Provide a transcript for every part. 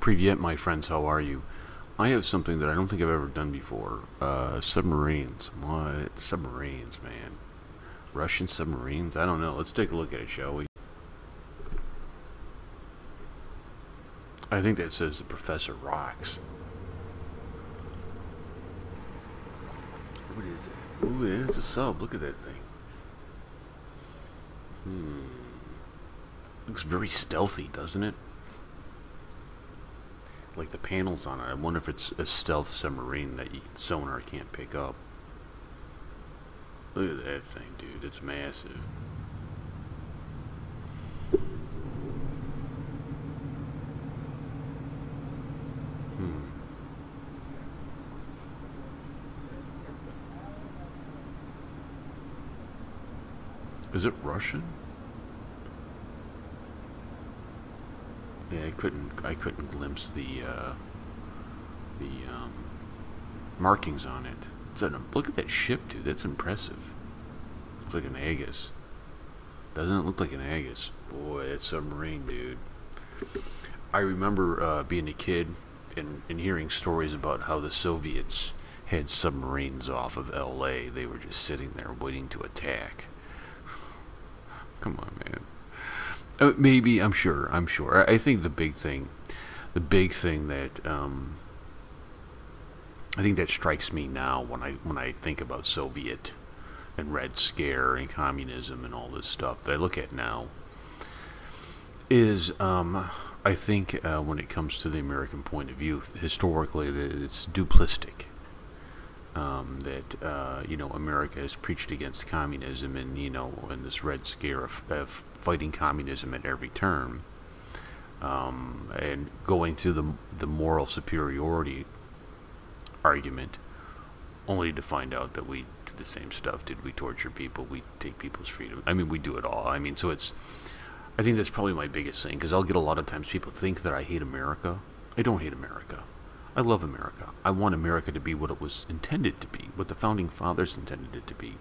Privyet, my friends, how are you? I have something that I don't think I've ever done before. Submarines. What? Submarines, man. Russian submarines? I don't know. Let's take a look at it, shall we? I think that says the professor rocks. What is it? Ooh, yeah, it's a sub. Look at that thing. Looks very stealthy, doesn't it? Like the panels on it. I wonder if it's a stealth submarine that sonar can't pick up. Look at that thing, dude. It's massive. Is it Russian? Yeah, I couldn't glimpse the markings on it. Look at that ship, dude. That's impressive. Looks like an Aegis. Doesn't it look like an Aegis? Boy, that submarine, dude. I remember being a kid and hearing stories about how the Soviets had submarines off of LA. They were just sitting there waiting to attack. Come on, man. Maybe, I'm sure. I think the big thing that I think that strikes me now when I think about Soviet and Red Scare and communism and all this stuff that I look at now is I think when it comes to the American point of view, historically, that it's duplistic. That you know, America has preached against communism, and you know, in this Red Scare of fighting communism at every turn, and going through the moral superiority argument, only to find out that we did the same stuff. Did we torture people? We take people's freedom. I mean, we do it all. I mean, so I think that's probably my biggest thing, because I'll get a lot of times people think that I hate America. I don't hate America. I love America. I want America to be what it was intended to be, what the Founding Fathers intended it to be.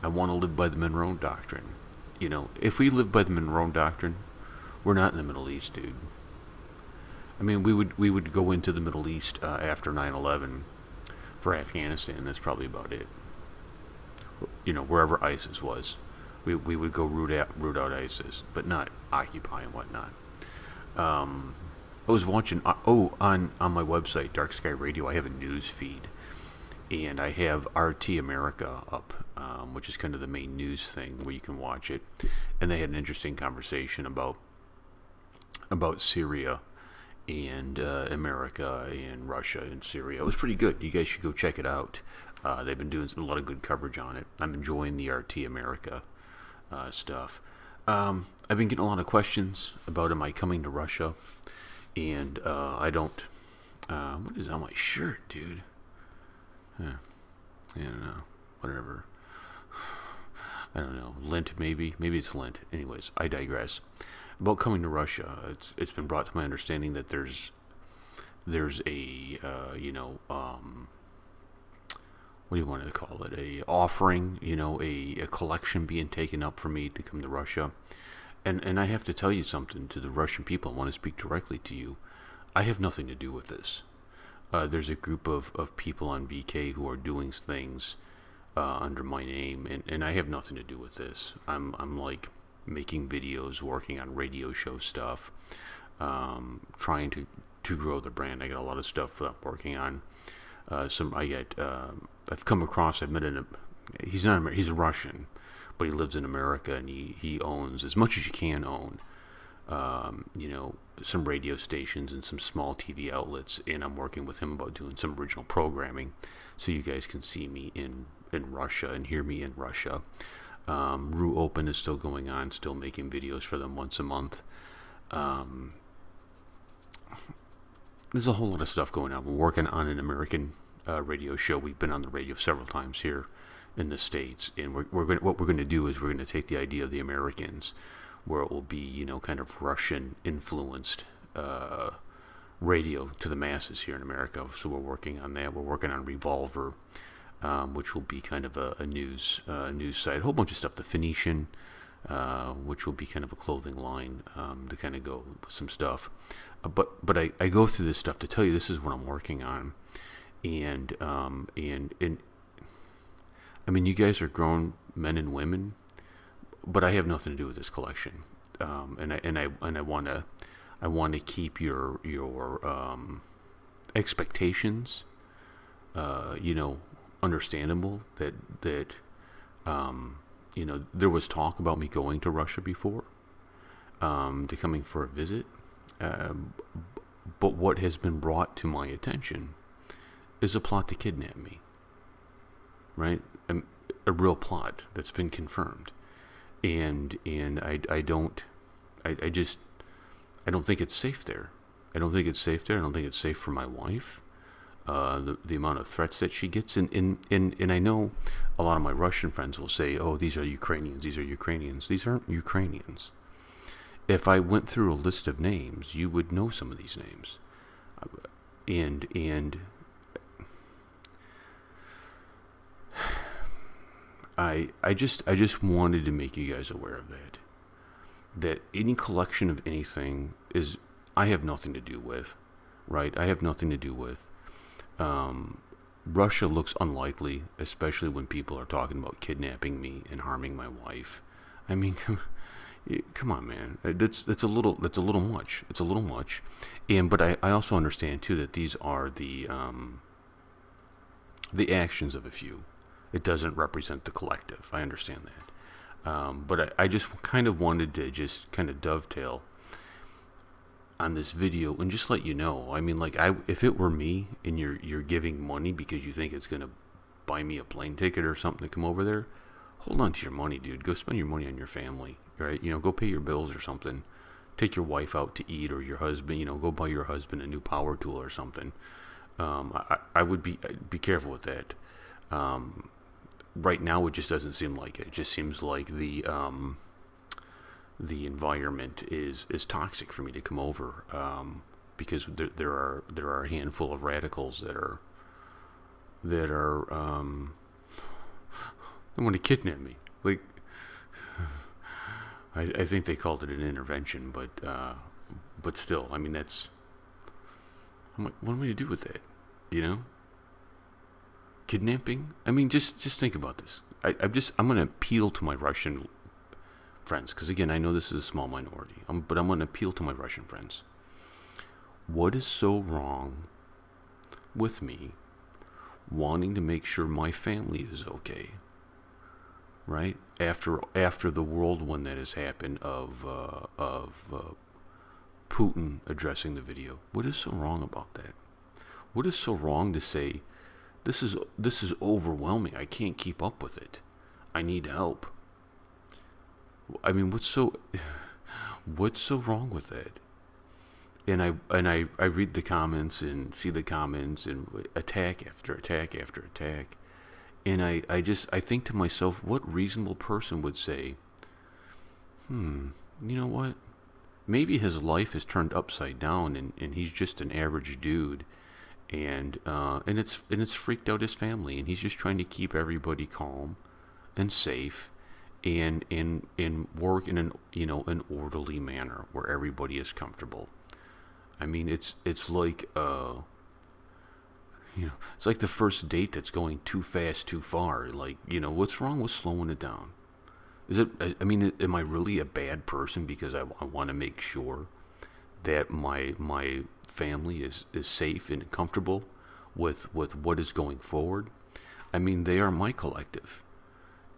I want to live by the Monroe Doctrine. You know, if we lived by the Monroe Doctrine, we're not in the Middle East, dude. I mean, we would go into the Middle East after 9/11 for Afghanistan. That's probably about it. You know, wherever ISIS was, we would go root out ISIS, but not occupy and whatnot. I was watching, on my website, Dark Sky Radio, I have a news feed, and I have RT America up, which is kind of the main news thing where you can watch it, and they had an interesting conversation about Syria and America and Russia and Syria. It was pretty good. You guys should go check it out. They've been doing a lot of good coverage on it. I'm enjoying the RT America stuff. I've been getting a lot of questions about, am I coming to Russia? And I don't. What is on my shirt, dude? Yeah, I don't know. Whatever. I don't know. Lint, maybe. Maybe it's lint. Anyways, I digress. About coming to Russia, it's been brought to my understanding that there's a you know, what do you want to call it? A offering, you know, a collection being taken up for me to come to Russia. And I have to tell you something to the Russian people. I want to speak directly to you. I have nothing to do with this. There's a group of people on VK who are doing things under my name, and I have nothing to do with this. I'm like making videos, working on radio show stuff, trying to grow the brand. I got a lot of stuff I'm working on. I've come across, I've met he's a Russian, but he lives in America, and he owns as much as you can own, you know, some radio stations and some small TV outlets, and I'm working with him about doing some original programming, so you guys can see me in Russia and hear me in Russia. Rue Open is still going on, still making videos for them once a month. There's a whole lot of stuff going on. We're working on an American radio show. We've been on the radio several times here in the States, and what we're going to do is we're going to take the idea of the Americans, where it will be, you know, kind of Russian influenced radio to the masses here in America. So we're working on that. We're working on Revolver, which will be kind of a news site. A whole bunch of stuff. The Phoenician, which will be kind of a clothing line to kind of go with some stuff. But I go through this stuff to tell you this is what I'm working on, and I mean, you guys are grown men and women, but I have nothing to do with this collection, and I want to keep your expectations, you know, understandable. That you know, there was talk about me going to Russia before, to coming for a visit, but what has been brought to my attention is a plot to kidnap me. Right, a real plot that's been confirmed, and I don't think it's safe there. I don't think it's safe there. I don't think it's safe for my wife. The amount of threats that she gets, and I know a lot of my Russian friends will say, "Oh, these are Ukrainians. These are Ukrainians." These aren't Ukrainians. If I went through a list of names, you would know some of these names, and I just wanted to make you guys aware of that. That any collection of anything is, I have nothing to do with, right? I have nothing to do with. Russia looks unlikely, especially when people are talking about kidnapping me and harming my wife. I mean, come on, man. That's a little much. It's a little much. But I also understand too that these are the actions of a few. It doesn't represent the collective. I understand that. But I just kind of wanted to just kind of dovetail on this video and just let you know. I mean, like, if it were me and you're giving money because you think it's going to buy me a plane ticket or something to come over there, hold on to your money, dude. Go spend your money on your family, right? You know, go pay your bills or something. Take your wife out to eat, or your husband, you know, go buy your husband a new power tool or something. I would be careful with that. Right now, it just doesn't seem like it. It just seems like the environment is toxic for me to come over, because there are a handful of radicals that are they want to kidnap me. Like, I think they called it an intervention, but still, I mean, that's, I'm like, what am I to do with that? You know? Kidnapping? I mean, just think about this. I'm going to appeal to my Russian friends, because again, I know this is a small minority, but I'm going to appeal to my Russian friends. What is so wrong with me wanting to make sure my family is okay? Right? After the whirlwind that has happened of Putin addressing the video. What is so wrong about that? What is so wrong to say, this is overwhelming, I can't keep up with it, I need help? I mean, what's so wrong with that? And I read the comments and see the comments and attack after attack after attack, and I think to myself, what reasonable person would say, you know what, maybe his life is turned upside down, and he's just an average dude, and it's freaked out his family, and he's just trying to keep everybody calm and safe, and work in an orderly manner where everybody is comfortable. I mean, it's like it's like the first date that's going too fast, too far. Like, what's wrong with slowing it down? Is it? I mean, am I really a bad person because I want to make sure that my family is safe and comfortable with what is going forward? I mean, they are my collective,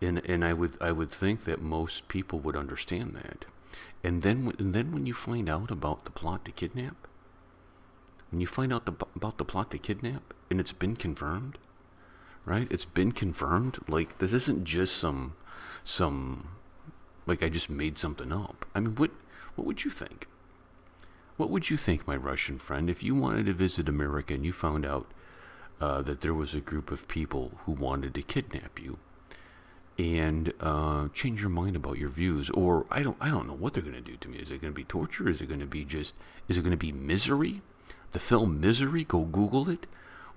and I would think that most people would understand that. And then when you find out about the plot to kidnap, about the plot to kidnap, and it's been confirmed, right? It's been confirmed. Like, this isn't just some like I just made something up. I mean, what would you think? What would you think, my Russian friend, if you wanted to visit America and you found out that there was a group of people who wanted to kidnap you and change your mind about your views? Or I don't know what they're going to do to me. Is it going to be torture? Is it going to be Misery? The film Misery, go Google it,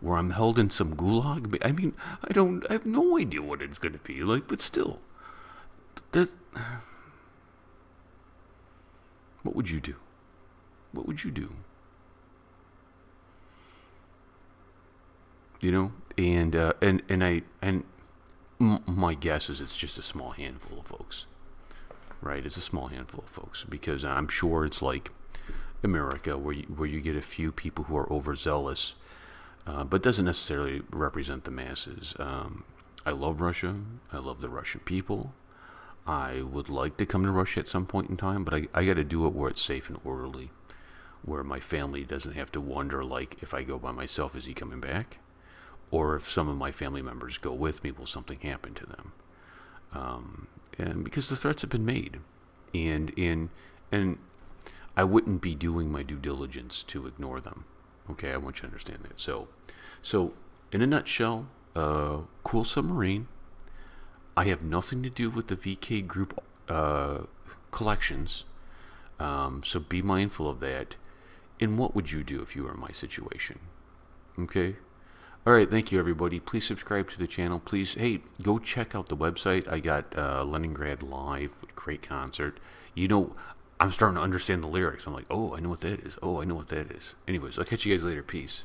where I'm held in some gulag. I mean, I have no idea what it's going to be like, but still, What would you do? What would you do? You know, and my guess is it's just a small handful of folks, right? It's a small handful of folks, because I'm sure it's like America, where you get a few people who are overzealous, but doesn't necessarily represent the masses. I love Russia. I love the Russian people. I would like to come to Russia at some point in time, but I got to do it where it's safe and orderly, where my family doesn't have to wonder, like, if I go by myself, is he coming back? Or if some of my family members go with me, will something happen to them? And because the threats have been made, and I wouldn't be doing my due diligence to ignore them. Okay, I want you to understand that. So in a nutshell, cool submarine. I have nothing to do with the VK group collections, so be mindful of that. And what would you do if you were in my situation? Okay. All right, thank you, everybody. Please subscribe to the channel. Please, hey, go check out the website. I got Leningrad Live, great concert. You know, I'm starting to understand the lyrics. I'm like, oh, I know what that is. Oh, I know what that is. Anyways, I'll catch you guys later. Peace.